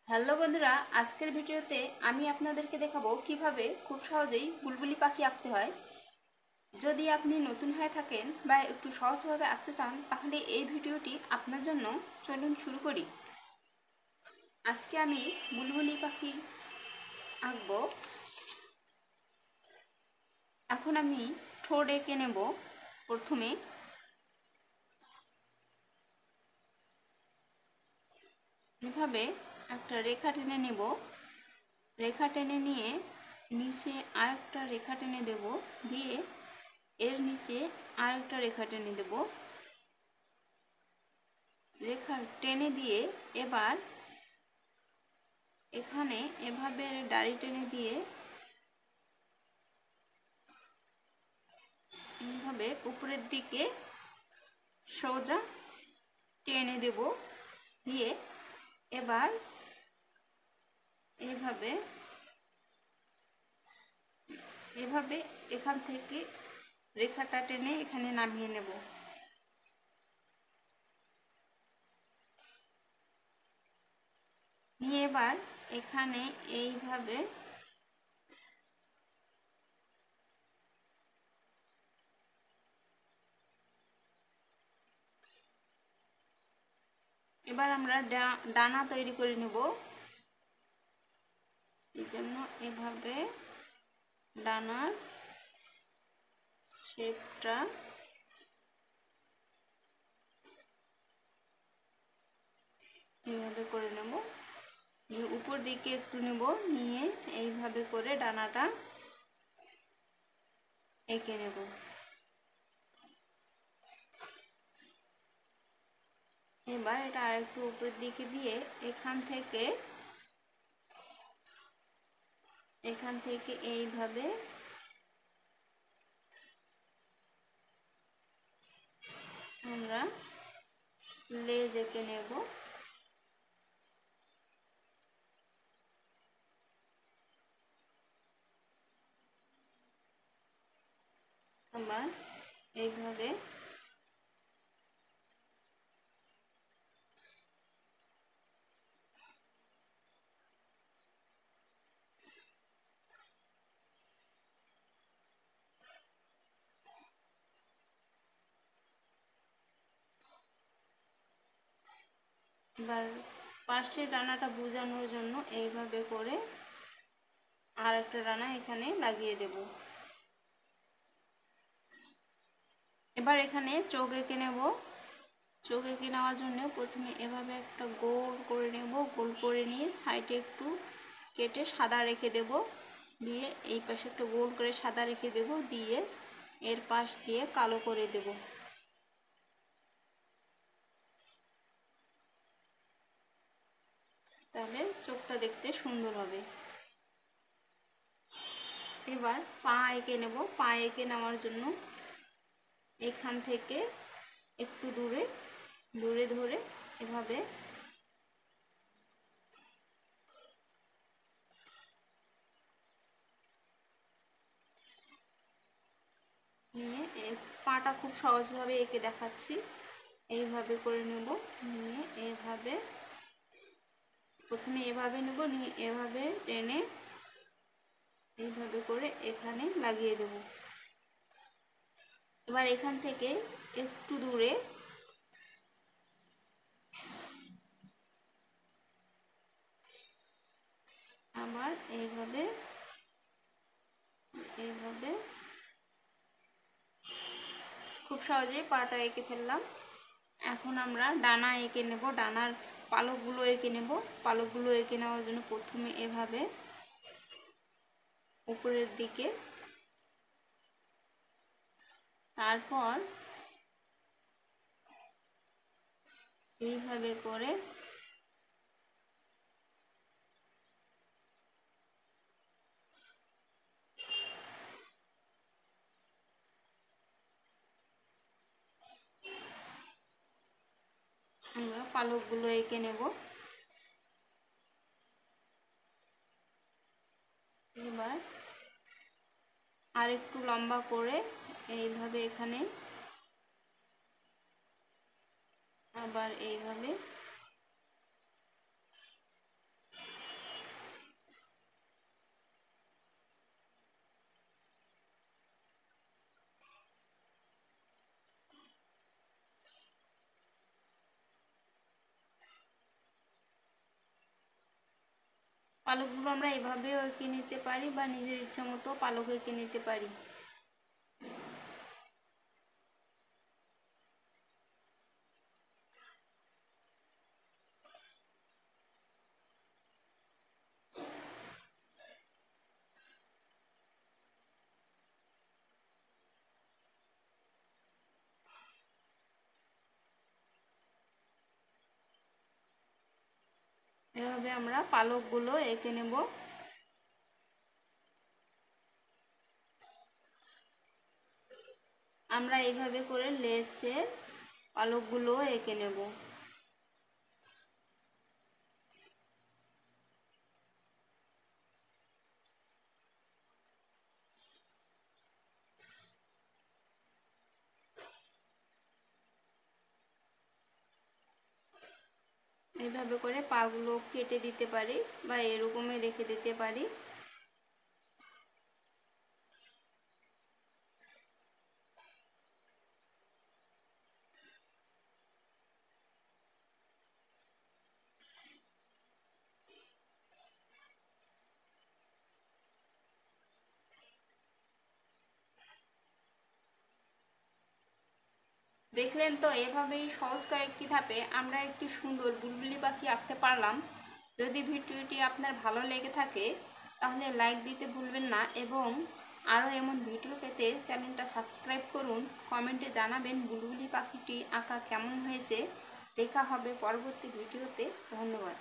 Hello বন্ধুরা, আজকের ভিডিওতে আমি আপনাদেরকে দেখাবো কিভাবে খুব সহজেই বুলবুলি পাখি আঁকতে হয়। যদি আপনি নতুন হয়ে থাকেন বা একটু সহজভাবে আঁকতে চান তাহলে এই ভিডিওটি আপনার জন্য। চলুন শুরু করি। আজকে আমি বুলবুলি পাখি আঁকবো। এখন আমি ঠোঁট এঁকে নেব। প্রথমে এভাবে একটা রেখা টেনে নেব। রেখা টেনে নিয়ে নিচে আরেকটা রেখা টেনে দেব, দিয়ে এর নিচে আরেকটা রেখা টেনে দেব। রেখা টেনে দিয়ে এবার এখানে এভাবে ডাড়ি টেনে দিয়ে এইভাবে উপরের দিকে সোজা টেনে দেব। দিয়ে এবার এভাবে এভাবে এখান থেকে রেখাটা টেনে এখানে নামিয়ে নেব। নিয়ে এবার এখানে এইভাবে এবার আমরা ডানা তৈরি করে নেব। এই জন্য এভাবে ডানার শেপটা এইভাবে করে নেব। নিয়ে উপর দিকে একটু নেব, নিয়ে এইভাবে করে ডানাটা এঁকে নেব। এবার এটা আরেকটু উপরের দিকে দিয়ে এখান থেকে এইভাবে আমরা লেজ এঁকে নেব। আবার এইভাবে এবার পাশের ডানাটা বোঝানোর জন্য এইভাবে করে আর একটা ডানা এখানে লাগিয়ে দেব। এবার এখানে চোখ এঁকে নেব। চোখ এঁকে নেওয়ার জন্য প্রথমে এভাবে একটা গোল করে নেব। গোল করে নিয়ে সাইডে একটু কেটে সাদা রেখে দেব। দিয়ে এই পাশে একটু গোল করে সাদা রেখে দেব, দিয়ে এর পাশ দিয়ে কালো করে দেব। তাহলে চোখটা দেখতে সুন্দর হবে। এবার পা এঁকে নেব। পা এঁকে নেওয়ার জন্য এখান থেকে একটু দূরে দূরে ধরে এভাবে নিয়ে পাটা খুব সহজভাবে এঁকে দেখাচ্ছি। এইভাবে করে নেব। নিয়ে এভাবে প্রথমে এভাবে নেব, নিয়ে এভাবে টেনে এইভাবে করে এখানে লাগিয়ে দেব। এবার এখান থেকে একটু দূরে আবার এইভাবে এইভাবে খুব সহজেই পাটা এঁকে ফেললাম। এখন আমরা ডানা এঁকে নেব। ডানার পালকগুলো এঁকে নেব। পালকগুলো এঁকে নেওয়ার জন্য প্রথমে এভাবে উপরের দিকে, তারপর এইভাবে করে আমরা পালকগুলো এঁকে নেব। এবার আর একটু লম্বা করে এইভাবে এখানে আবার এইভাবে পালকগুলো আমরা এভাবেও এঁকে নিতে পারি বা নিজের ইচ্ছা মতো পালক এঁকে নিতে পারি। এভাবে আমরা পালকগুলো এঁকে নেব। আমরা এইভাবে করে লেচের পালকগুলো এঁকে নেব। এইভাবে করে পাগুলো কেটে দিতে পারি বা এরকমই রেখে দিতে পারি। দেখলেন তো, এভাবেই সহজ কয়েকটি ধাপে আমরা একটি সুন্দর বুলবুলি পাখি আঁকতে পারলাম। যদি ভিডিওটি আপনার ভালো লেগে থাকে তাহলে লাইক দিতে ভুলবেন না এবং আরও এমন ভিডিও পেতে চ্যানেলটা সাবস্ক্রাইব করুন। কমেন্টে জানাবেন বুলবুলি পাখিটি আঁকা কেমন হয়েছে। দেখা হবে পরবর্তী ভিডিওতে। ধন্যবাদ।